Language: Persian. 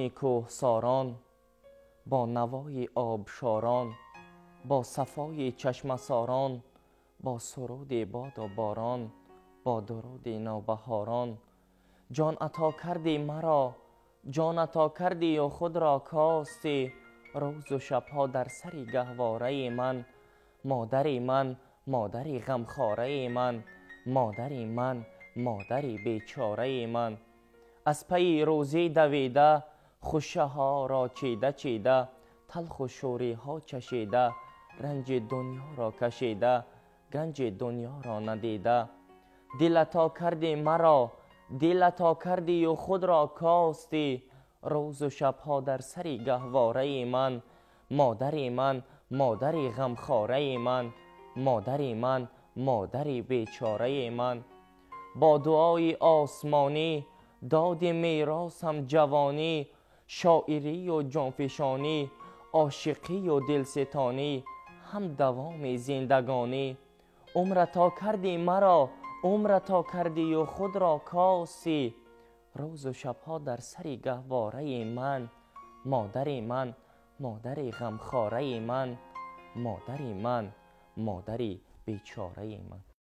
نغمه کوهساران، با نوای آبشاران، با صفای چشمساران، با سرود باد و باران، با درود نوبهاران. جان عطا کردی مرا، جان عطا کردی و خود را کاستی. روز و شبها در سری گهواره من، مادری من، مادری غمخواره من، مادری من، مادری بیچاره من. از پی روزی دویده، خوشه ها را چیده چیده، تلخ و شوری ها چشیده، رنج دنیا را کشیده، گنج دنیا را ندیده. دل عطا کردی مرا، دل عطا کردی و خود را کاستی. روز و شبها در سری گهواره من، مادری من، مادری غمخواره من، مادری من، مادری بیچاره من. با دعای آسمانی دادی میراثم جوانی، شاعری و جانفشانی، عاشقی و دلستانی، هم دوام زندگانی. عمر عطا کردی مرا، عمر عطا کردی و خود را کاستی. روز و شبها در سری گهواره من، مادری من، مادری غمخواره من، مادری من، مادری بیچاره من.